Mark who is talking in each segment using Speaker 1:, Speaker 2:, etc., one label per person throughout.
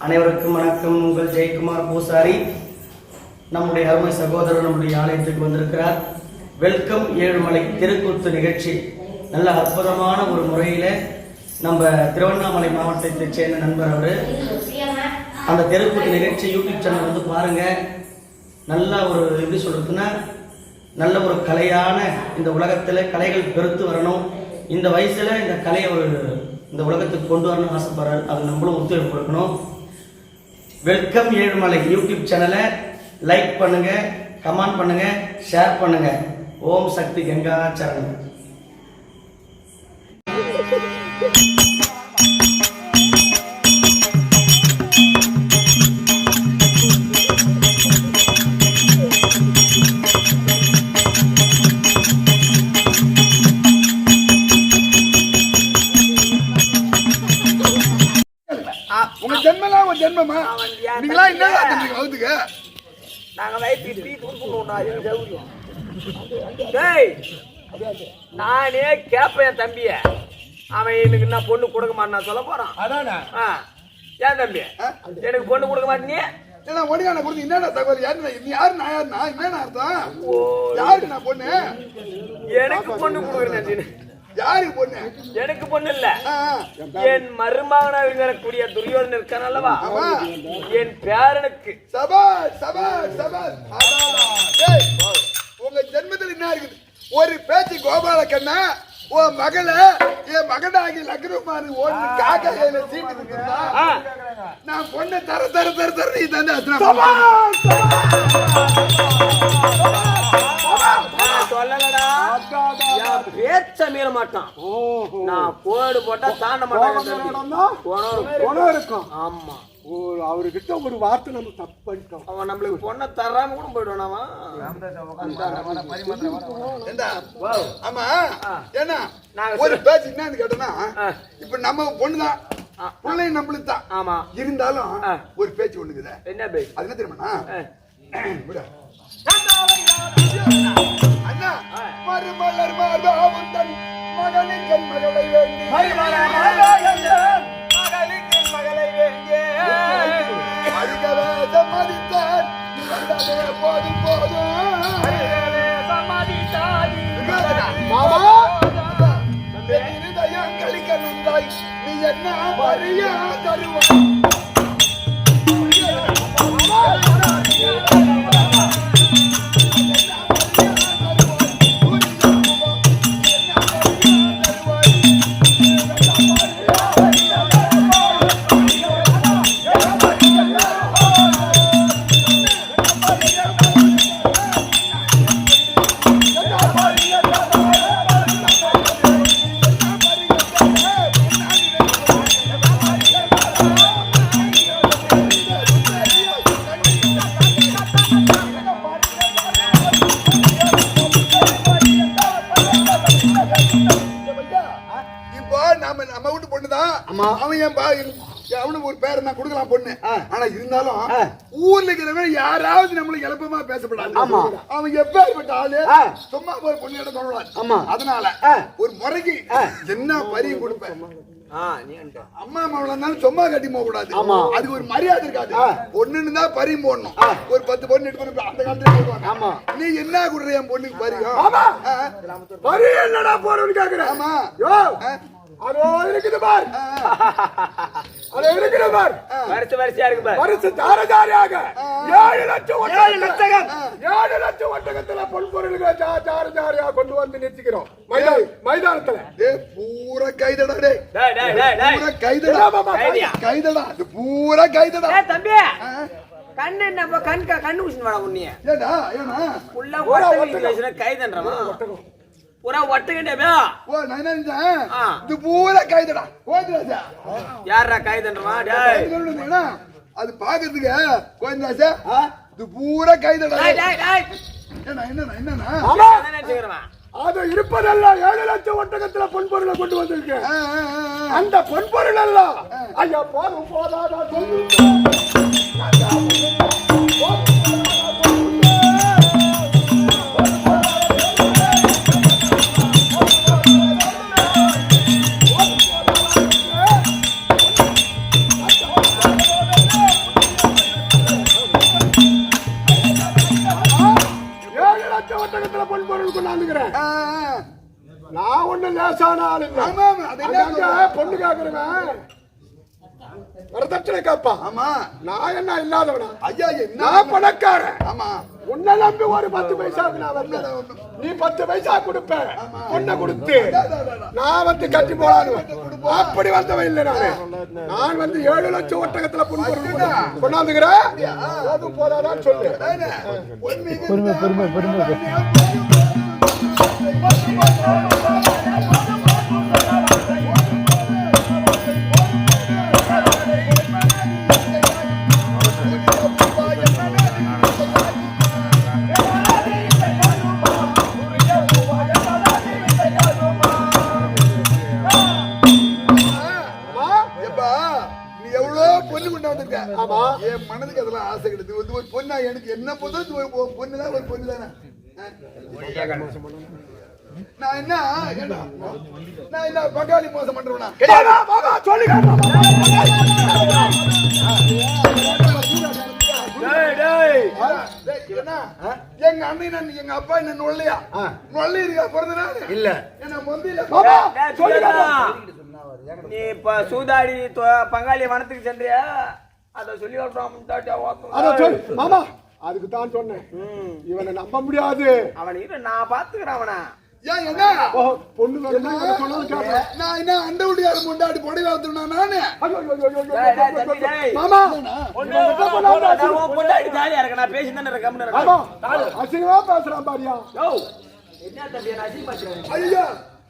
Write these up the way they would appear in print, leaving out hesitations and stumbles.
Speaker 1: அனைவருக்கும் வணக்கம். உங்கள் ஜெயக்குமார் பூசாரி. நம்முடைய அருமை சகோதரர் நம்முடைய ஆலயத்துக்கு வந்திருக்கிறார். வெல்கம் ஏழுமலை தெருக்கூத்து நிகழ்ச்சி நல்ல அற்புதமான ஒரு முறையில் நம்ம திருவண்ணாமலை மாவட்டத்தை சேர்ந்த நண்பர் அவர். அந்த தெருக்கூத்து நிகழ்ச்சி யூடியூப் சேனல் வந்து பாருங்க. நல்ல ஒரு எப்படி சொல்றதுன்னா நல்ல ஒரு கலையான இந்த உலகத்தில் கலைகள் பெருத்து வரணும். இந்த வயசுல இந்த கலையை ஒரு இந்த உலகத்துக்கு கொண்டு வரணும்னு ஆசைப்படுறாரு. அது நம்மளும் ஒத்துழைப்பு கொடுக்கணும். வெல்கம் ஏழுமலை யூடியூப் சேனலை லைக் பண்ணுங்க, கமெண்ட் பண்ணுங்க, ஷேர் பண்ணுங்க. ஓம் சக்தி கங்கா சரணம்.
Speaker 2: உங்க ஜென்மலாம் ஒரு ஜென்மமா? நீங்களா என்ன வகுத்துக்க?
Speaker 3: நாங்க வயிற்று டீ குடுக்கணும். நானே கேப்பேன் என் தம்பிய, அவன் எனக்கு என்ன பொண்ணு கொடுக்க மாட்டேன் சொல்ல போறான். ஏன் தம்பி எனக்கு பொண்ணு கொடுக்க மாட்டேன்?
Speaker 2: ஏன்னா ஒடியான கொடுத்து என்னடா தகவல்? யாரு நீ? யாரு? நான் யாருன்னா என்னன்னு அர்த்தம்? யாருக்கு நான் பொண்ணு?
Speaker 3: எனக்கு பொண்ணு கொடுக்குறேன்.
Speaker 2: யாருக்கு பொண்ணு?
Speaker 3: எனக்கு பொண்ணு இல்ல, என் மருமகனா இருக்கக்கூடிய துரியோதனன் இருக்கான் அல்லவா, என் பேரனுக்கு.
Speaker 2: சபாஷ் சபாஷ் சபாஷ். உங்க ஜென்மத்தில் என்ன இருக்குது? ஒரு பேச்சு கோபால கண்ணா உன் மகளை என் மகனாகி லக்னகுமாரி ஓட்டு காக்கா கையில சீட்டு இருக்குதா? நான் பொண்ணை தர தர தர தர நீ தானே
Speaker 3: சொல்லலடா. பேச்ச மீற மாட்டான். நான் கோடு போட்டா தாண்ட மாட்டான் இருக்கும். ஆமா,
Speaker 2: அவர்கிட்ட ஒரு வார்த்தை நம்ம தப்பு பண்ணிட்டோம்.
Speaker 3: அவன் நம்மளுக்கு பொண்ணை தராம கூட போயிடுவான்.
Speaker 2: ஆமா, ஏன்னா ஒரு பேச்சு என்னன்னு கேட்டோம்னா, இப்ப நம்ம பொண்ணுதான், பிள்ளையும் நம்மளுக்கு தான்.
Speaker 3: ஆமா, இருந்தாலும்
Speaker 2: ஒரு பேச்சு ஒண்ணுக்குது. என்ன பேச்சு? அது என்ன தெரியுமா? அண்ணா மறுமலர் மாதாவுந்தன் மகனுக்கு மகளை வேண்டி, மகளை வேண்டிய அதிகவேதம் மதித்தார் போதும் போதும் இருதயம் கழிக்க நந்தாய் நீ என்ன வரியா தருவாய். அவனுக்கு ஒரு பேரை நான் கொடுக்கலாம் பொண்ணு. ஆனா இருந்தாலும் ஊர்ல இருக்கிறவங்க யாராவது நம்மளுக்கு எளப்பமா பேசப்படாது. அவன் எப்பேற்பட்ட ஆளு சும்மா போய் பொண்ணு இடம் சொல்லலாம். அதனால ஒரு முறைக்கு என்ன பறி கொடுப்பேன். அம்மா மாவளம் இருந்தாலும் சும்மா கட்டி போக கூடாது. அதுக்கு ஒரு மரியாதை இருக்காது. பொண்ணுன்னு தான் பறி போடணும். ஒரு 10 பொண்ணு எடுத்து அந்த காலத்துல போடுவாங்க. நீ என்ன கொடுற என் பொண்ணுக்கு பறியும்? பறி என்னடா போறவனு கேக்குற? ஆமா, அதோ இருக்குது பார், அதோ இருக்குது பார்,
Speaker 3: வரிசை வரிசையா இருக்கு பார்,
Speaker 2: வரிசை தாரதாரியாக 7 லட்சம் ஒட்டகத்துல பொன்பொருள்களை தாரதாரியா கொண்டு வந்து நிறுத்திக்கிறோம் மைதானத்துல. பூரா கைதடா, பூரா கைதடா, கைதடா, இது பூரா கைதடா.
Speaker 3: தம்பி கண்ணு என்ன கண்ணு குடிச்சு வாடா உன்னிய.
Speaker 2: ஏடா ஏனா
Speaker 3: உள்ள ஒட்டகம் கைதன்றமா பூரா ஒட்டகண்டே.
Speaker 2: ஓ நான் நினைச்சேன் இது பூரா கைதடா. கோயில்ராஜா
Speaker 3: யாரா கைதன்றமா? டேய்
Speaker 2: அது பாக்கிறதுக்கு கோயில்ராஜா இது பூரா கைதடா. என்ன என்ன என்னன்னா அது இருப்பதெல்லாம் 7 லட்சம் ஒட்டகத்துல பொன்பொருளை கொண்டு வந்திருக்கு. அந்த பொன்பொருள் எல்லாம் ஐயா போதும் போதாதா சொல்லு.
Speaker 4: கொண்டாந்துக்கிறேன். நான் ஒண்ணு லேசான ஆளு இல்ல.
Speaker 2: ஆமா ஆமா அது என்ன
Speaker 4: அங்க பொண்ணு கேக்குறவன் வரதட்சணை கேப்பா.
Speaker 2: ஆமா
Speaker 4: நான் என்ன இல்லாதவனா?
Speaker 2: ஐயா என்ன
Speaker 4: நான் பணக்காரன்.
Speaker 2: ஆமா
Speaker 4: உன்னை நம்பி ஒரு 10 பைசாவுக்கு நான் வரல. நீ 10 பைசா கொடுப்ப, பொண்ணை கொடுத்து நான் வந்து கட்டி போடாது. அப்படி வந்தவன் இல்லை நானு. நான் வந்து 7 லட்சம் ஒட்டகத்துல கொண்டாந்துக்கிறேன். அது போதாதான் சொல்லு.
Speaker 2: பொறுமை பொறுமை பொறுமை என் மனதுக்கு அதெல்லாம் ஆசை கிடையாது. ஒரு பொண்ணா எனக்கு என்ன பொறுத்த ஒரு பொண்ணுதான் ஒரு பொண்ணு தானே. நான் என்ன பங்காளி மோசம் பண்றேன்னா எங்க அண்ணன் எங்க அப்பா என்ன நொல்லையா நொல்லை இருக்கா பிறந்தனால இல்ல என்ன மொந்தில
Speaker 3: நீ இப்ப சூதாடி பங்காளி வனத்துக்கு சென்றியா? அத சொல்லி
Speaker 4: மாமா அதுக்கு தான் சொன்னேன். இவனை நம்ப முடியாது.
Speaker 3: அவனை நான் பாத்துக்கிறேன். அவனை
Speaker 2: ஏன் என்ன
Speaker 4: பொண்ணு
Speaker 2: நான் என்ன அண்டை விட்டு கொண்டாடி பொடி வளர்த்துனா நானு
Speaker 4: மாமா
Speaker 3: பொண்டாடி ஜாலியா இருக்க. நான் பேசி தானே இருக்கேன்.
Speaker 4: அசிங்கமா பேசுறான் பாரியா.
Speaker 3: என்ன தம்பி நான் அசிங்கப்படுத்துறேன்?
Speaker 2: ஐயா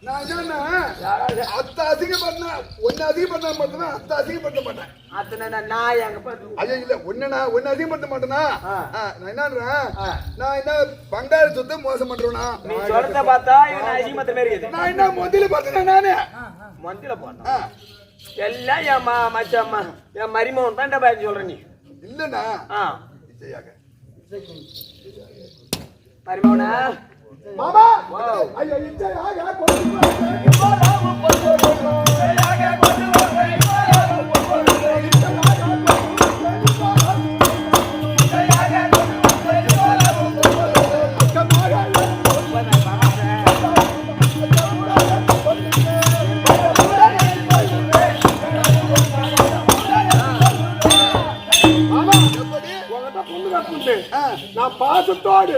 Speaker 2: நான் என்ன அத்தை அதிகம் பண்ண ஒன்னு அதிகம் பண்ண மாட்டேன்னா அத்தை அதிகப்படுத்த மாட்டேன்.
Speaker 3: அத்தனை நான் எங்க
Speaker 2: ஐயா இல்ல ஒன்னு அதிகப்படுத்த மாட்டேனா நான் என்னன்றேன் நான் என்ன பங்காளி சொத்து மோசம் பண்றேனா?
Speaker 3: நீ சொல்றத பார்த்தா இவன் அசிங்கமத்த மாதிரி இருக்குது.
Speaker 2: நான் என்ன மொந்தில பார்த்தேன் நானே
Speaker 3: மொந்தில போனா எல்லாம் என் மச்சம்மா என் மரிமவன் தான் பாய் சொல்ற. நீ
Speaker 2: இல்லனா
Speaker 3: மரிமவனா
Speaker 4: மாமா ஐயா இச்சையாக நான் பாசத்தோடு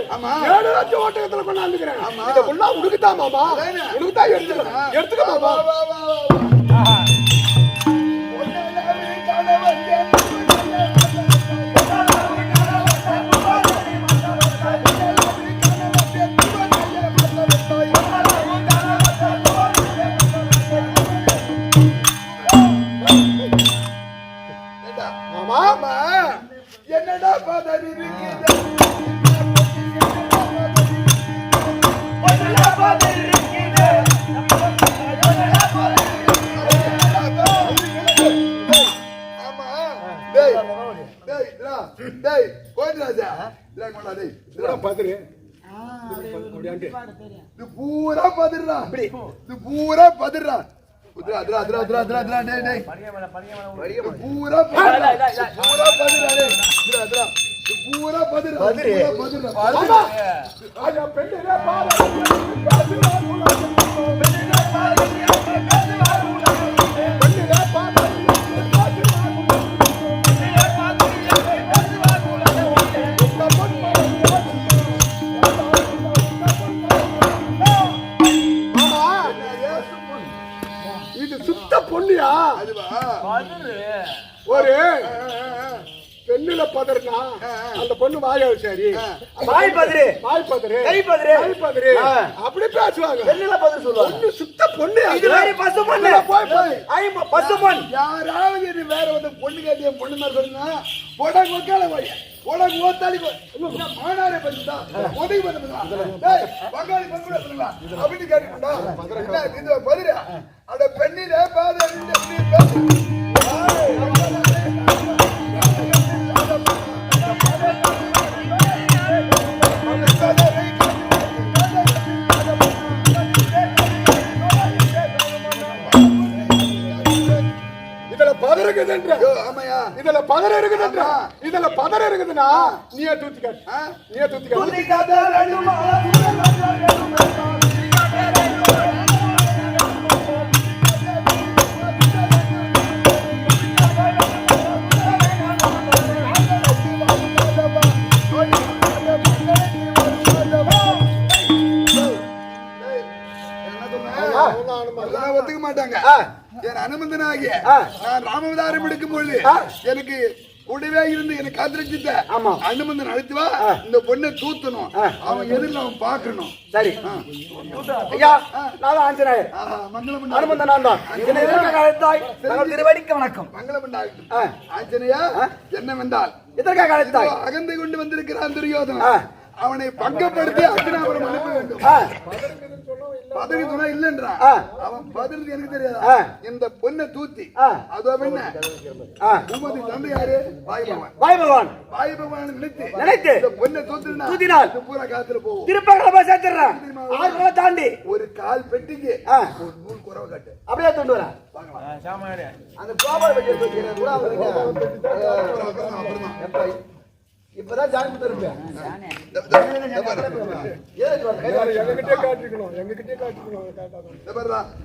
Speaker 4: 7 லட்சம் ஓட்டகத்துல கொண்டாந்துக்கிறேன். இதை கொண்டா உனக்குதான் மாமா, உனக்குதான் எடுத்துக்க மாமா.
Speaker 2: மாமா என்னடா பாதரி பூரா பதிரா பூரா பதிரா பூரா
Speaker 4: இது சுத்த பொண்ணியா? ஒரு பெண்ணுல பதறனா அந்த பொண்ணு வாயாவு. சரி
Speaker 3: வாய் பதறு
Speaker 4: வாய் பதறு
Speaker 3: கை பதறு
Speaker 4: கை பதறு அப்படி பேசுவாங்க.
Speaker 3: பெண்ணுல பதறு சொல்லுவாங்க.
Speaker 4: பொண்ணு சுத்த பொண்ணு.
Speaker 3: இது மாதிரி பசு பொண்ணு.
Speaker 4: போய் போய்
Speaker 3: ஐமா பசு பொண்ணு.
Speaker 2: யாராவது இது வேற வந்து பொண்ணு கேட்டிய பொண்ணு மாதிரி சொன்னா போட கொக்கால போய் உலக ஓத்தாளி மாநாடு பண்ணிட்டா உதவி பண்ணுறா பங்காளி பங்குல சொல்லுங்களா அப்படின்னு கேட்டுட்டா இந்த பதிரா அந்த பெண்ணிலே பாதை
Speaker 4: இதுல பதறுக்குது.
Speaker 2: ஆமையா
Speaker 4: இதுல இதுல பதற இருக்குதுன்னா இதுல பதற இருக்குதுன்னா நீயே தூத்திக்க நீயே தூத்திக்க
Speaker 2: ஒத்துக்க மாட்டாங்க என் அனுமந்தனாகிய நான் ராமவதாரம் எடுக்கும் பொழுது எனக்கு கூடவே இருந்து எனக்கு காத்திருச்சிட்ட அனுமந்தன் அழைத்துவா இந்த பொண்ணை தூத்தணும் அவன் எதிரில் அவன் பார்க்கணும்.
Speaker 1: சரி ஐயா, நான் ஆஞ்சநேயர்
Speaker 2: மங்களம்
Speaker 1: அனுமந்தன் நான் தான். என்னை எதற்காக அழைத்தாய்? தங்கள் திருவடிக்கு வணக்கம்.
Speaker 2: மங்களம் உண்டாகட்டும். ஆஞ்சநேயா, என்னவென்றால்
Speaker 1: எதற்காக அழைத்தாய்?
Speaker 2: அகந்தை கொண்டு வந்திருக்கிறான் துரியோதனன். அவனை பங்கப்படுத்தி அக்னாபுரம் அனுப்ப வேண்டும். பதவி துணை இல்லைன்றான். அவன் பதில் எனக்கு தெரியாதா? இந்த பொண்ணை தூத்தி அதோ என்ன உமது தந்தை யாரு? வாய் பகவான். வாய் பகவான் நினைத்து இந்த பொண்ணை தூத்தினால் பூரா காத்துல போகும்.
Speaker 1: திருப்பங்கள சேர்த்துறேன் தாண்டி
Speaker 2: ஒரு கால் பெட்டிக்கு ஒரு நூல் குறவை காட்டு.
Speaker 1: அப்படியே கொண்டு வரேன். அந்த கோபால பெட்டி இப்பதான் ஜாயின் தருப்பேன்.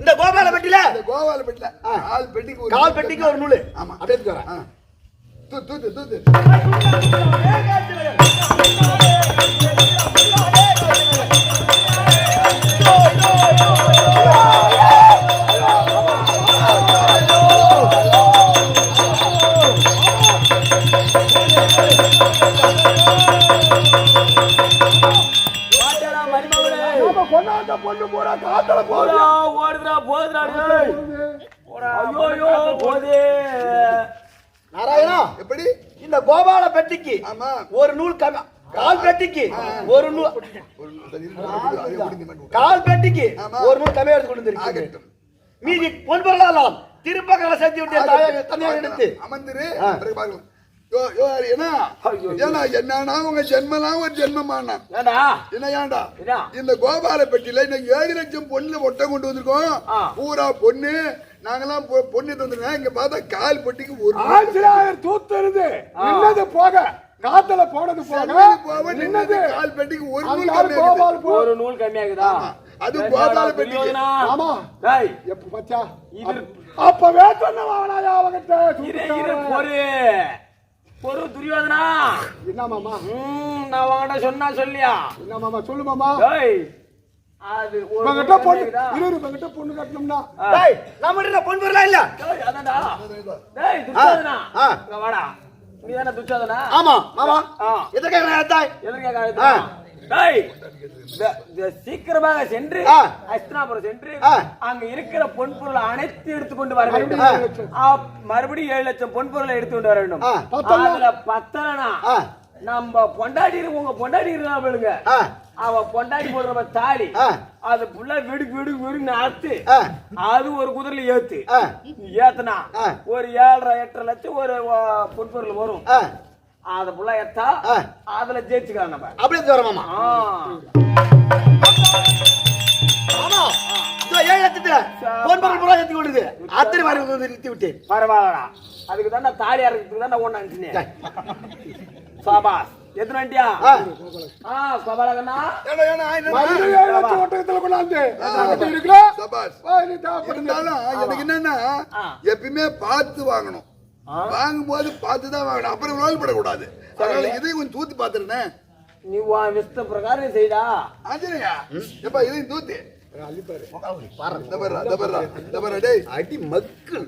Speaker 1: இந்த கோபால பெட்டில கால் பெட்டிக்கு ஒரு நூல்.
Speaker 2: ஆமா, அப்படியே தூத்து தூத்து.
Speaker 4: பொண்ணு போறா காத்தல
Speaker 3: ஓடுறா போதுடா
Speaker 1: நாராயணா,
Speaker 2: எப்படி
Speaker 1: இந்த கோபால பெட்டிக்கு
Speaker 2: ஆமா
Speaker 1: ஒரு நூல் கால் பெட்டிக்கு ஒரு நூல் கால் பெட்டிக்கு ஒரு நூல் கம்மியா எடுத்து கொண்டு வந்திருக்கீங்க. மீதி பொன்பொருளாலாம் திருப்பங்களை செஞ்சு விட்டு தனியாக எடுத்து
Speaker 2: அமர்ந்துரு. என்ன உங்க ஜென்மலாம் ஒரு ஜென்மமானா என்ன ஏண்டா இந்த கோபால பெட்டியில இன்னைக்கு 7 லட்சம் பொண்ணு ஒட்ட கொண்டு வந்திருக்கோம். பூரா பொண்ணு நாங்கெல்லாம் பொண்ணு தந்துருக்கோம். இங்க பார்த்தா கால் பெட்டிக்கு ஒரு
Speaker 4: ஆஞ்சநேயர் தூத்துறது நின்னது போக காத்தல போனது போக
Speaker 2: நின்னது கால் பெட்டிக்கு ஒரு
Speaker 3: நூல் கம்மியாகுதா?
Speaker 2: அது கோபால பெட்டி.
Speaker 4: ஆமா எப்ப பச்சா அப்பவே சொன்னவானா அவங்கிட்ட
Speaker 3: ஒரு துரியோதனா
Speaker 4: என்ன மாமா?
Speaker 3: நான் வாங்கடா சொன்னா சொல்லியா?
Speaker 4: என்ன மாமா சொல்லு மாமா.
Speaker 3: அது
Speaker 4: உங்ககிட்ட பொண்ணு உங்ககிட்ட பொண்ணு கட்டணும்னா
Speaker 1: நம்ம பொண்ணு வரலாம் இல்ல.
Speaker 3: அதான்டா டேய் துரியோதனா வாடா. நீ தான துரியோதனா?
Speaker 1: ஆமா மாமா. எதற்காக அழைத்தாய்?
Speaker 3: எதற்காக அழைத்தாய்? டேய் சீக்கிரமாக சென்று ஹஸ்தினாபுரம் சென்று அங்க இருக்கிற பொன் பொருளை அனைத்து எடுத்துக்கொண்டு வர வேண்டும். மறுபடியும் 7 லட்சம் பொன் பொருளை எடுத்துக்கொண்டு வர வேண்டும். அதுல பத்தலனா நம்ம பொண்டாடி உங்க பொண்டாடி விழுங்க. அவ பொண்டாடி போடுற தாலி அது புள்ள விடுக்கு விடுக்கு விடுன்னு அறுத்து அது ஒரு குதிரையில ஏத்து ஏத்தனா ஒரு 7.5-8 லட்சம் ஒரு பொன் பொருள் வரும். அத புள்ள ஏத்தா அதுல ஜெயிச்சுக்கலாம் நம்ம.
Speaker 1: அப்படியே தரமாமா. ஆமா 7 லட்சத்துல பொன் பொருள் புறா ஏத்தி கொண்டுது. அத்தனை மாதிரி நிறுத்தி விட்டேன்.
Speaker 3: பரவாயில்லடா. அதுக்கு தானே தாலி அறுக்கிறதுக்கு தான் ஒண்ணு அனுப்பினேன். சாபாஸ் எத்தனை வண்டியா? சபாலகண்ணா
Speaker 4: ஓட்டத்துல கொண்டாந்து
Speaker 2: எனக்கு என்னன்னா எப்பயுமே பார்த்து வாங்கணும். வாங்கும் போது பார்த்துதான் வாங்கணும். அப்புறம் ரோல்படக்கூடாது. அதனால இதையும் கொஞ்சம் தூத்தி பாத்துருந்தேன்.
Speaker 3: நீ விஸ்த பிரகாரம் செய்தா
Speaker 2: ஆஞ்சனையா எப்ப இதையும் தூத்தி
Speaker 1: அடி
Speaker 2: மக்கள்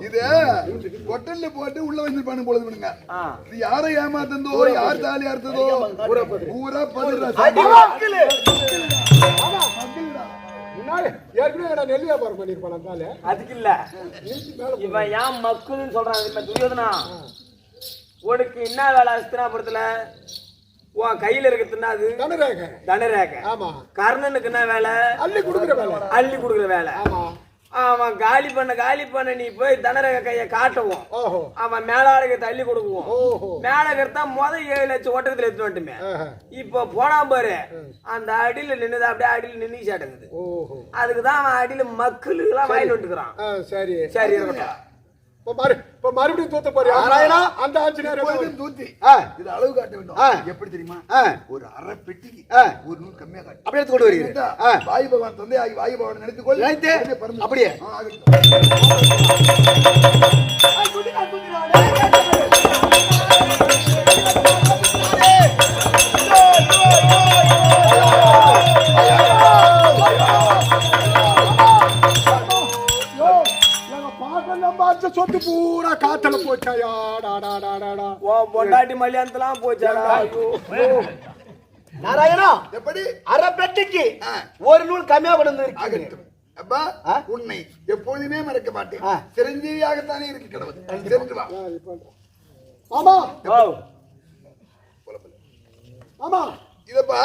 Speaker 2: இது கொட்டல்ல போட்டு உள்ள வந்து பண்ண பொழுது பண்ணுங்க. இது யாரை ஏமாத்தந்தோ யார் தாலி அறுத்ததோ பூரா
Speaker 4: நெல் வியாபாரம் பண்ணிருப்பான்.
Speaker 3: அதுக்கு இல்ல இவன் ஏன் மக்கள்னு சொல்றான் துரியோதனா. உனக்கு என்ன வேலை ஹஸ்தினாபுரத்துல? உன் கையில இருக்கிறதுனா அது தனரேகை. கர்ணனுக்கு என்ன வேலை? அள்ளி குடுக்குற வேலை. அவன் காலி பண்ண நீ போய் தனரேகை கைய காட்டவும் அவன் மேலாளுக்கு தள்ளி கொடுக்குவோம். மேலகர்த்தா 7 லட்சம் ஓட்டத்துல எடுத்து வந்துட்டுமே. இப்ப போனா பாரு அந்த அடியில நின்னுது அப்படியே அடியில நின்று சாட்டுங்குது. அதுக்குதான் அவன் அடியில மக்களுக்கு எல்லாம் வாயில் விட்டுக்கிறான். சரி இருக்கட்டும்.
Speaker 4: இப்ப மறுபடியும் தூத்த போறியா
Speaker 1: நாராயணா
Speaker 4: அந்த ஆஞ்சநேயர்
Speaker 2: எப்பொழுதும் தூத்தி இது அளவு காட்ட வேண்டும் எப்படி தெரியுமா ஒரு அரை பெட்டிக்கு ஒரு நூல் கம்மியா காட்டு
Speaker 1: அப்படியே எடுத்து கொண்டு வருகிறேன்.
Speaker 2: வாயு பகவான் தந்தை ஆகி வாயு பகவான் நினைத்துக்கொள்
Speaker 1: நினைத்து அப்படியே
Speaker 4: சொத்து பூரா காத்தல போச்சாயா
Speaker 3: பொண்டாட்டி மல்லியாந்தெல்லாம் போச்சாடா.
Speaker 1: நாராயணா
Speaker 2: எப்படி
Speaker 1: அரை பெட்டிக்கு ஒரு நூல் கம்மியா கொண்டு
Speaker 2: ஆகட்டும் அப்பா உன்னை எப்பொழுதுமே மறக்க மாட்டேன் சிரஞ்சீவியாகத்தானே இருக்கு கடவுள் தெரிஞ்சு வா
Speaker 4: ஆமா
Speaker 2: ஆமா இதப்பா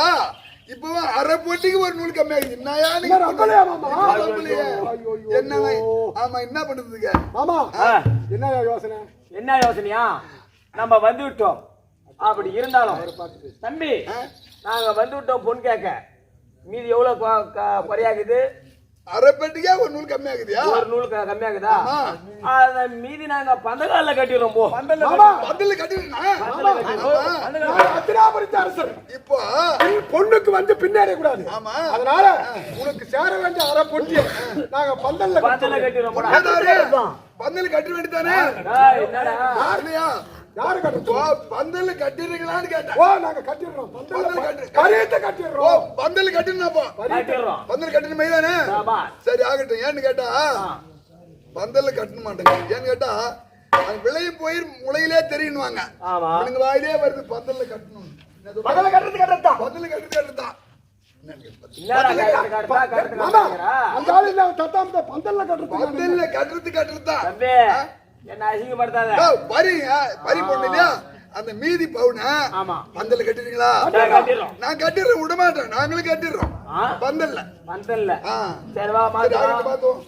Speaker 2: இப்போ அரை போட்டிக்கு ஒரு நூல் கம்மியாகுது என்ன ஆமா என்ன பண்றதுக்கு
Speaker 4: ஆமா என்ன யோசனை
Speaker 3: என்ன யோசனையா நம்ம வந்து விட்டோம். அப்படி இருந்தாலும் தம்பி நாங்க வந்து விட்டோம் பொண்ணு கேட்க. மீதி எவ்வளவு குறையாகுது?
Speaker 2: அரை பெட்டிக்கே ஒரு நூல் கம்மியாகுதியா?
Speaker 3: ஒரு நூல் கம்மியாகுதா? அத மீதி நாங்க பந்தகால கட்டிடுறோம்.
Speaker 2: பந்தல்ல கட்டிடுனா
Speaker 4: அரசர்
Speaker 2: இப்போ
Speaker 4: பொண்ணுக்கு வந்து பின்னேற கூடாது.
Speaker 2: ஆமா
Speaker 4: அதனால உனக்கு சேர வேண்டிய அரை பொட்டி நாங்க பந்தல்ல
Speaker 3: கட்டிடுறோம்.
Speaker 2: பந்தல் கட்ட வேண்டியதானே?
Speaker 3: என்னடா
Speaker 4: யாரு கட்டுறோம்?
Speaker 2: பந்தல் கட்டிடுறீங்களான்னு கேட்டேன்.
Speaker 4: ஓ நாங்க கட்டிடுறோம். பந்தல் கட்டிடுறோம்.
Speaker 2: பந்தல் கட்டிடணும்ப்பா. பந்தல் கட்டணும் மைதானே? சரி ஆகட்டும். ஏன்னு கேட்டா பந்தல்ல கட்டண மாட்டேங்க. ஏன்னு கேட்டா அது விளையும் போய் முளையிலே தெரியணுவாங்க. எனக்கு வாயிலே வருது பந்தல்ல கட்டணும்.
Speaker 4: பந்தல்ல கட்டுறது கட்டத்தான்.
Speaker 2: பந்தல்ல கட்டுறது கட்டத்தான். பந்தல்ல கட்டுறது கட்டுறதுதான்.
Speaker 3: என்ன அசிங்கப்படுத்தாத.
Speaker 2: பரி பொண்ணு இல்லையா அந்த மீதி பவுன பந்தல்ல கட்டிடுறீங்களா? நான் கட்டிடுறேன், விட மாட்டேன். நாங்களும் கட்டிடுறோம் பந்தல்ல.
Speaker 3: பந்தல்ல சரி வா
Speaker 2: பார்த்தோம்.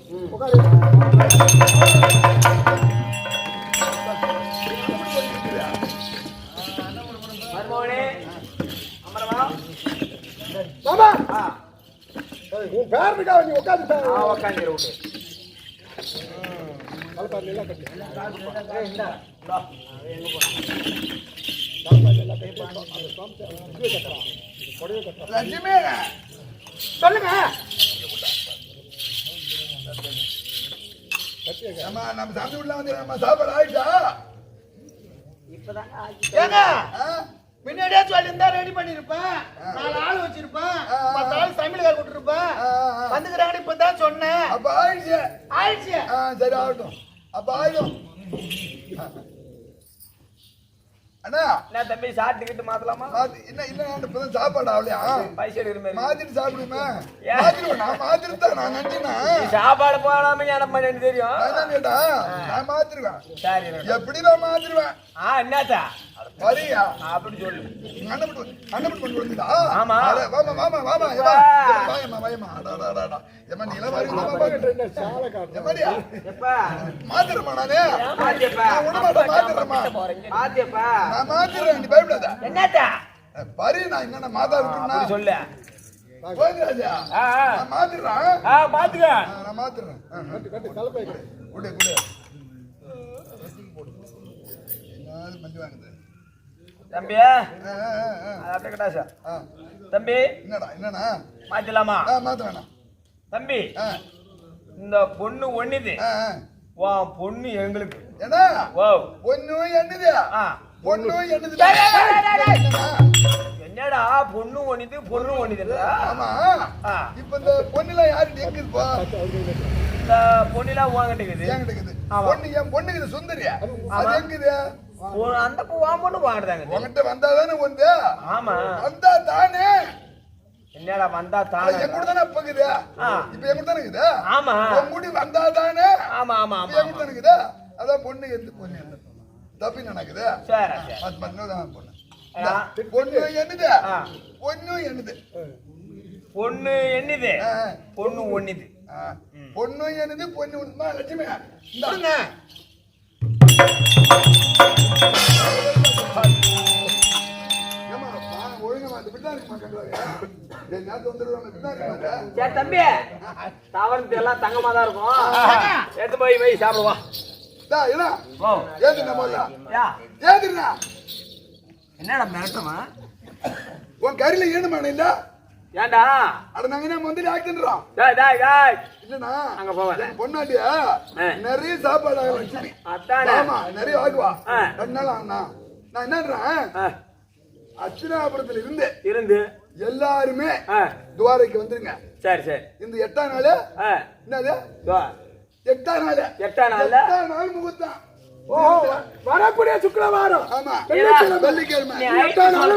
Speaker 3: மர்மோனே அமரவா
Speaker 4: மாமா உன் பேருக்காக நீ உட்காந்து
Speaker 3: உட்காந்துரு விட்டு
Speaker 2: சொல்லுங்க. நம்ம சாமி உள்ள வந்து நம்ம சாப்பாடு ஆயிட்டா?
Speaker 1: முன்னாடியே சொல்லியிருந்தா ரெடி பண்ணிருப்பேன். 4 ஆள் வச்சிருப்பேன். 10 ஆள் சமையல்கார கூட்டிருப்பேன். வந்துக்கிறாங்க இப்பதான் சொன்னேன்.
Speaker 2: அப்ப ஆயிடுச்சு.
Speaker 1: ஆயிடுச்சு.
Speaker 2: சரி ஆகட்டும். அப்ப ஆயிடும். அண்ணா
Speaker 3: என்ன தம்பி சாப்பிட்டுக்கிட்டு மாத்தலாமா?
Speaker 2: என்ன இல்ல இப்பதான் சாப்பாடு ஆகலையா?
Speaker 3: பைசா எடுக்கிற
Speaker 2: மாத்திட்டு சாப்பிடுமே. மாத்திருவேன். நான் மாத்திருந்தேன். நான் நினைச்சேன்னா
Speaker 3: சாப்பாடு போடாம என்ன பண்ணு தெரியும்.
Speaker 2: அதான் கேட்டா நான் மாத்திருவேன்.
Speaker 3: சரி
Speaker 2: எப்படி நான் மாத்திருவேன்.
Speaker 3: என்னத்தா
Speaker 2: வரியா
Speaker 3: அப்படி சொல்லு.
Speaker 2: அண்ணன் பண்ணி கொடுத்துடா.
Speaker 3: ஆமா
Speaker 2: வாமா வாமா வாமா வாயமா வாயமா அடடடடா எம்மா நீல மாதிரி
Speaker 4: என்ன சால காட்டு
Speaker 2: எம்மாடியா
Speaker 3: எப்பா
Speaker 2: மாத்திரமா நானே
Speaker 3: மாத்தியப்பா
Speaker 2: நான் உட மாட்டேன். மாத்திரமா
Speaker 3: மாத்தியப்பா
Speaker 2: நான் மாத்திரேன். நீ பயப்படாத.
Speaker 3: என்னத்தா
Speaker 2: பரி நான் என்ன மாதா விட்டுனா
Speaker 3: சொல்லு
Speaker 2: போய்ராஜா. நான் மாத்திரேன்.
Speaker 3: மாத்துங்க.
Speaker 2: நான் மாத்திரேன்.
Speaker 4: கட்டு தலைப்பை
Speaker 2: குடு குடு என்னது மஞ்சு வாங்குது
Speaker 3: தம்பி. அப்படியே கட்டா சார் தம்பி.
Speaker 2: என்னடா என்னண்ணா
Speaker 3: மாத்தலாமா?
Speaker 2: மாத்திரேண்ணா
Speaker 3: தம்பி. இந்த பொண்ணு ஒண்ணுது. வா பொண்ணு எங்களுக்கு
Speaker 2: ஏன்னா
Speaker 3: ஓ
Speaker 2: பொண்ணு என்னது? பொண்ணு என்னது?
Speaker 3: என்னடா பொண்ணு ஒண்ணுது பொண்ணு ஒண்ணுது.
Speaker 2: ஆமா இப்ப இந்த பொண்ணுலாம் யாரு எங்குதுப்பா?
Speaker 3: இந்த பொண்ணுலாம் வாங்கிட்டு
Speaker 2: என்கிட்ட இருக்குது. பொண்ணு என் பொண்ணுக்குது சுந்தரியா? அது எங்குது?
Speaker 3: அந்த பொண்ணு வாங்குறாங்க.
Speaker 2: உங்ககிட்ட வந்தாதானே வந்து?
Speaker 3: ஆமா
Speaker 2: வந்தா தானே.
Speaker 3: என்னடா வந்தா தானே?
Speaker 2: என் கூட தானே அப்பக்குது. இப்ப என் கூட தானே இருக்குது.
Speaker 3: ஆமா
Speaker 2: உன் முடி வந்தா தானே.
Speaker 3: ஆமா ஆமா ஆமா
Speaker 2: என் கூட தானே இருக்குது. அதான் பொண்ணு எந்த பொண்ணு என்ன தப்பி நடக்குது.
Speaker 3: சரி
Speaker 2: பொண்ணு பொண்ணு என்னது? பொண்ணு என்னது?
Speaker 3: பொண்ணு என்னது? பொண்ணு ஒண்ணுது.
Speaker 2: பொண்ணு என்னது? பொண்ணு ஒண்ணுமா? லட்சுமி இந்தாங்க.
Speaker 3: தம்பி தவறு எல்லாம் தங்கமா தான் இருக்கும். எடுத்து போய் சாப்பிடுவான். ஓ
Speaker 2: ஏதுண்ணா முதல்ல
Speaker 3: யா
Speaker 2: ஏதுண்ணா
Speaker 3: என்னடா மிரட்டமா
Speaker 2: உன் கறியில ஈணுமானே இல்ல
Speaker 3: ஏண்டா
Speaker 2: அட நாங்க என்ன வந்து ஆக்கின்றோம்
Speaker 3: டேய் டேய் டேய்
Speaker 2: இல்லண்ணா
Speaker 3: அங்க போவேன்
Speaker 2: என் பொண்ணாட்டியா நிறைய சாப்பாடு ஆகலாம் லட்சுமி
Speaker 3: அதானே
Speaker 2: ஆமா நிறைய ஆகுவா 2 நாள் ஆனா நான் என்னன்றேன் அர்ச்சனாபுரத்துல
Speaker 3: இருந்து
Speaker 2: எல்லாருமே துவாரைக்கு வந்துருங்க
Speaker 3: சரி சரி
Speaker 2: இந்த 8ஆம் நாள் என்னது 8ஆம் நாள்
Speaker 3: 8ஆம்
Speaker 2: நாள் முகூர்த்தம்
Speaker 4: வரக்கூடிய சுக்கிரவாரம்
Speaker 2: ஆமா
Speaker 3: ஏன்னா,
Speaker 2: வெள்ளிக்கிழமை
Speaker 3: நீ
Speaker 4: 8ஆம் நாள்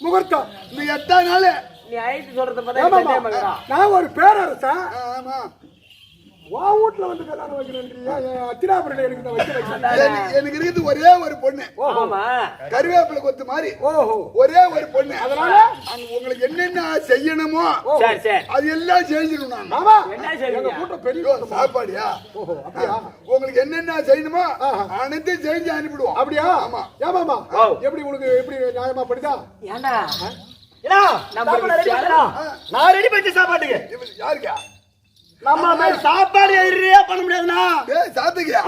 Speaker 4: முகூர்த்தம்.
Speaker 2: இந்த 8ஆம் நாள்
Speaker 3: நீ ஐட்டு சொல்றத பார்த்தா
Speaker 4: நான் ஒரு பேரரசன்
Speaker 2: ஆமா
Speaker 4: வா வீட்டுல வந்து கல்யாணம் வைக்கிறேன்றியா அத்திராபுரில எனக்கு இந்த வைக்க வைக்கிறேன்.
Speaker 2: எனக்கு இருக்குது ஒரே ஒரு பொண்ணு
Speaker 3: ஆமா
Speaker 2: கருவேப்பிலை கொத்து மாதிரி
Speaker 4: ஓஹோ
Speaker 2: ஒரே ஒரு பொண்ணு
Speaker 4: அதனால
Speaker 2: அங்க உங்களுக்கு என்னென்ன செய்யணுமோ
Speaker 3: சரி சரி
Speaker 2: அது எல்லாம் செஞ்சிடணும் நான்
Speaker 4: மாமா
Speaker 3: என்ன
Speaker 4: எங்க
Speaker 3: செய்வீங்க
Speaker 4: கூட்டம் பெரிய
Speaker 2: ஐயோ, சாப்பாடியா
Speaker 4: ஓஹோ அப்படியா
Speaker 2: உங்களுக்கு என்னென்ன செய்யணுமோ அனைத்தையும் செஞ்சு அனுப்பிடுவோம்
Speaker 4: அப்படியா
Speaker 2: ஆமா
Speaker 4: ஏமாமா
Speaker 3: ஓ.
Speaker 4: எப்படி உனக்கு எப்படி நியாயமா படிதா
Speaker 3: ஏண்டா நம்ம
Speaker 1: நான் ரெடி பண்ணி சாப்பாட்டுக்கு
Speaker 2: இவன் யாருக்கா
Speaker 1: நம்ம மாதிரி சாப்பாடு எதிரியே பண்ண முடியாதுண்ணா.
Speaker 2: ஏய் சாத்துக்கியா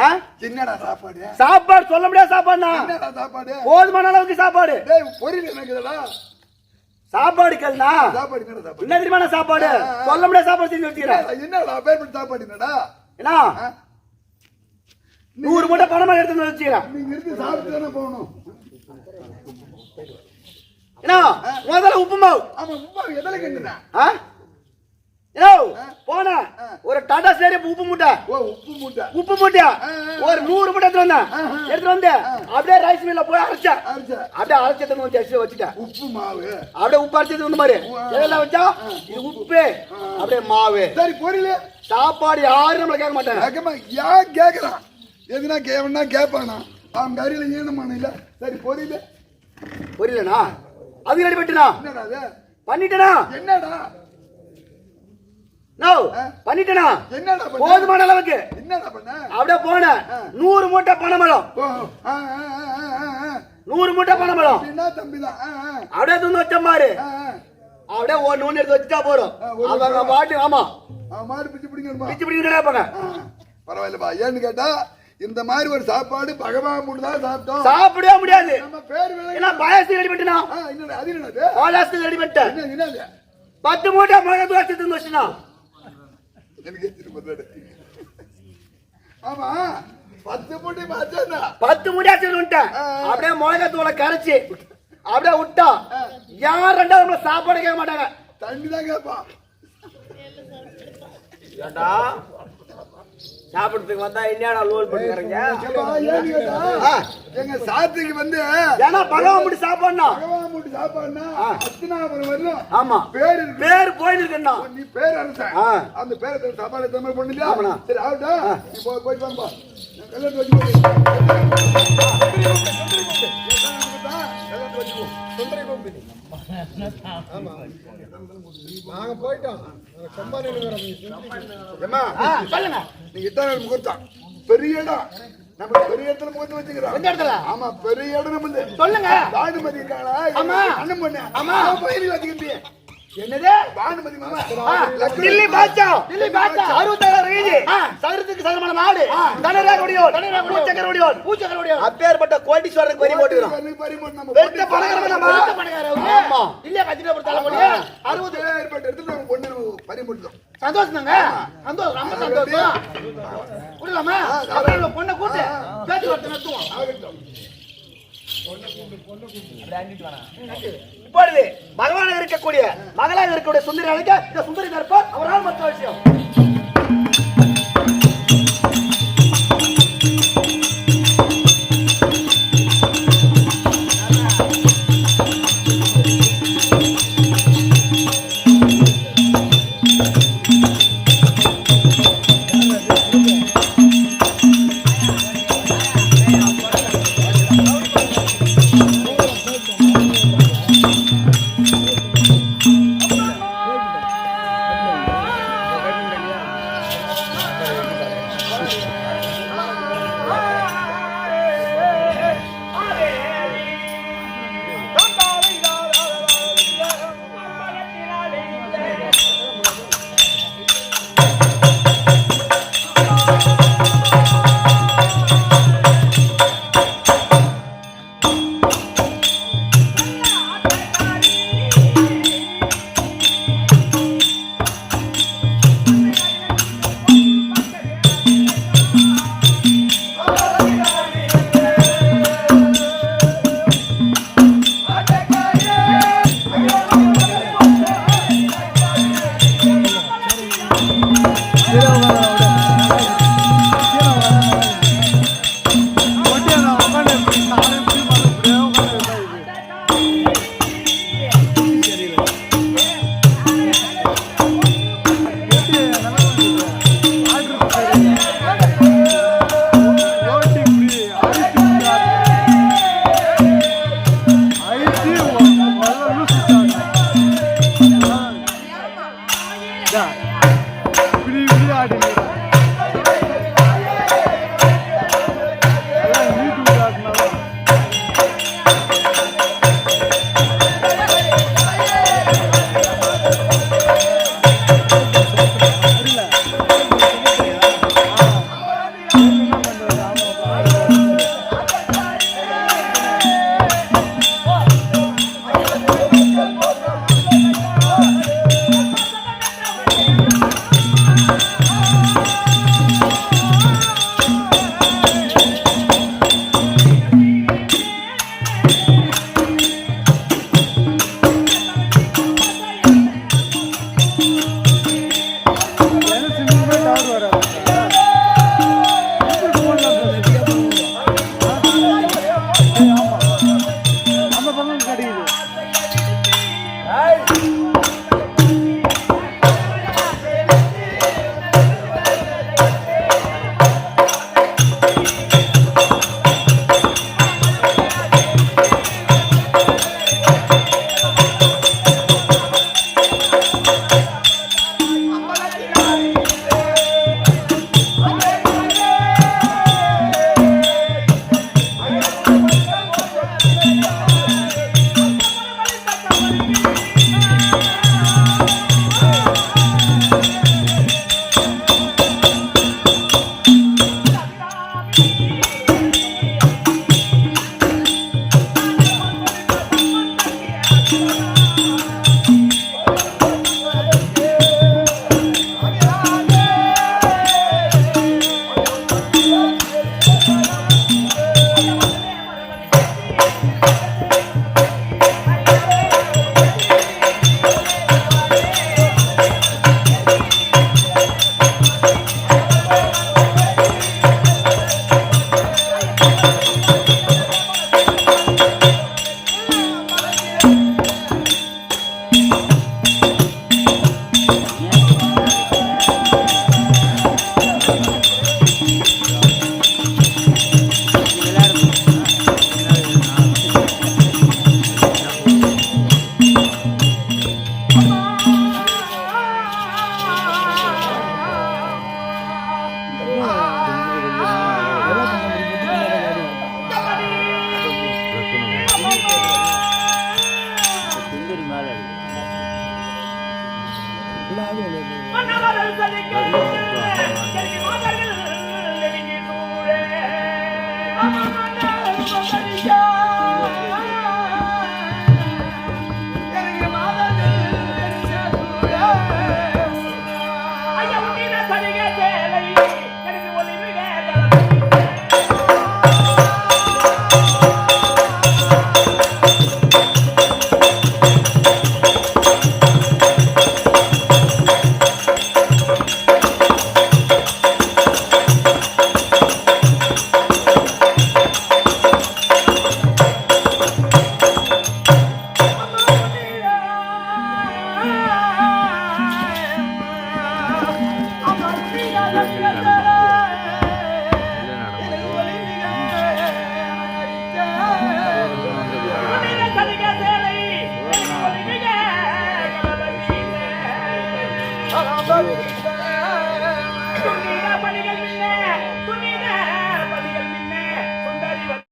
Speaker 2: என்னடா சாப்பாடு
Speaker 1: சாப்பாடு சொல்ல முடியாத சாப்பாடுண்ணா.
Speaker 2: என்னடா சாப்பாடு
Speaker 1: போதுமான அளவுக்கு சாப்பாடு.
Speaker 2: டேய் பொரியல் எனக்கு இதடா
Speaker 1: சாப்பாடு கேளுண்ணா.
Speaker 2: சாப்பாடு என்னடா சாப்பாடு
Speaker 1: என்ன தெரியுமா சாப்பாடு சொல்ல முடியாத சாப்பாடு செஞ்சு வச்சுக்கிறேன்.
Speaker 2: என்னடா பேமெண்ட் சாப்பாடு என்னடா
Speaker 1: என்ன 100 மூட்டை பணமா எடுத்து வந்து வச்சுக்கிறேன்.
Speaker 2: நீங்க இருந்து சாப்பிட்டு தானே போகணும்
Speaker 1: என்ன முதல்ல உப்பு மாவு
Speaker 2: ஆமா உப்பா எதல கேட்டுனா
Speaker 1: போன ஒரு டாடா ஸ்டேரி உப்பு மூட்டை
Speaker 2: ஓ உப்பு மூட்டை
Speaker 1: உப்பு மூட்டையா ஒரு 100 மூட்டை எடுத்து வந்து அப்படியே ரைஸ் மில்ல போய் அரைச்சேன். அப்படியே அரைச்சது வந்து அரிசி வச்சுட்டேன்.
Speaker 2: உப்பு மாவு
Speaker 1: அப்படியே உப்பு அரைச்சது வந்து மாதிரி எதெல்லாம் வச்சா இது உப்பு அப்படியே மாவு.
Speaker 2: சரி பொரியல்
Speaker 1: சாப்பாடு யாரும் நம்மள கேட்க மாட்டாங்க.
Speaker 2: கேட்கமா ஏன் கேட்கறான் எதுனா கேவனா கேட்பானா அவன் கறியில ஈனமான இல்ல சரி பொரியல்
Speaker 1: புரியலண்ணா அது ரெடி பண்ணிட்டா
Speaker 2: என்னடா அது
Speaker 1: பண்ணிட்டேனா
Speaker 2: என்னடா
Speaker 1: நோ பண்ணிட்டேனா
Speaker 2: என்னடா பண்ண
Speaker 1: போதுமான அளவுக்கு
Speaker 2: என்னடா பண்ண
Speaker 1: அப்படியே போன 100 மூட்டை பணமரம்
Speaker 2: ஓ
Speaker 1: 100 மூட்டை பணமரம்
Speaker 2: என்ன தம்பிதான்
Speaker 1: அப்படியே தூந்து வச்ச மாதிரி அப்படியே ஒண்ணு எடுத்து வச்சுட்டா போறோம். அவங்க பாட்டு ஆமா
Speaker 2: மாடு பிச்சு பிடிக்கணுமா
Speaker 1: பிச்சு பிடிக்கிறா இருப்பாங்க.
Speaker 2: பரவாயில்லப்பா ஏன்னு கேட்டா இந்த மாதிரி ஒரு சாப்பாடு பகவான் மட்டும் தான் சாப்பிட்டோம்
Speaker 1: சாப்பிடவே முடியாது.
Speaker 2: நம்ம பேர் விலை
Speaker 1: ஏன்னா பாயாசத்துக்கு ரெடி பண்ணிட்டா
Speaker 2: என்னடா அது என்னது
Speaker 1: பாயாசத்துக்கு ரெடி பண்ணிட்டேன்.
Speaker 2: என்னது
Speaker 1: 10 மூட்டை மிளகாய் வச்சு தூந்து வச்சுனா
Speaker 2: எனக்கு திரும்ப ஆமா 10 மூட்டை பாச்சானா
Speaker 1: 10 மூட்டை வச்சுட்டேன். அப்படியே மிளகாய் தூளை கரைச்சி அப்படியே விட்டா யார் ரெண்டாவது சாப்பாடு கேட்க மாட்டாங்க.
Speaker 2: தண்ணி தான் கேட்பான்
Speaker 3: ஏண்டா சாப்பிடுறதுக்கு வந்தா என்னடா லோல் பண்ணிக்கறீங்க
Speaker 2: எங்க சாத்துக்கு வந்து
Speaker 1: ஏன்னா பகவான் முடி சாப்பாடுனா
Speaker 2: பகவான் மூட்டி சாப்பாடுனா அத்தினாபுரம் வரணும்
Speaker 1: ஆமா
Speaker 2: பேர் இருக்கு
Speaker 1: பேர் போயிருக்குன்னா
Speaker 2: நீ பேர் அரசன் அந்த பேரை சாப்பாடு தமிழ் பண்ணலையா சரி ஆகட்டா நீ போயிட்டு வாங்கப்பா நான் கல்யாணம் வச்சு
Speaker 4: நாங்க போயிட்டோம்
Speaker 1: சொல்லுங்க
Speaker 2: நீ 8ஆம் நாள் முகூர்த்தம் பெரிய இடம் நம்ம பெரிய இடத்துல முகூர்த்தம் வச்சுக்கிறோம்.
Speaker 1: எந்த இடத்துல?
Speaker 2: ஆமா பெரிய இடம் நம்ம
Speaker 1: சொல்லுங்க.
Speaker 2: பானுமதி இருக்காளா
Speaker 1: ஆமா.
Speaker 2: அண்ணன் பண்ண
Speaker 1: ஆமா.
Speaker 2: பயிர் வச்சுக்கிட்டியே
Speaker 1: என்னது
Speaker 2: பானுமதி மாமா
Speaker 1: தில்லி பாச்சா 67 ரீதி சதுரத்துக்கு சதுரமான நாடு தனரா கொடியோன் பூச்சக்கர கொடியோன் அப்பேர்பட்ட கோடீஸ்வரருக்கு பறி போட்டுறோம். வெட்ட பணக்காரங்க நம்ம ஆமா இல்ல கத்திர பொறுத்தால முடியா
Speaker 2: 60 ஏற்பட்ட இடத்துல நம்ம பொண்ணு பறிமுட்டோம்.
Speaker 1: சந்தோஷம்ங்க சந்தோஷம் ரொம்ப சந்தோஷம் புரியலாமா அப்புறம் பொண்ணை கூட்டு பேச்சு வார்த்தை நடத்துவோம். இப்பொழுது பகவானாக இருக்கக்கூடிய மகளாக இருக்கக்கூடிய சுந்தரி அழைக்க இந்த சுந்தரி தரப்பா அவரால் மற்ற விஷயம்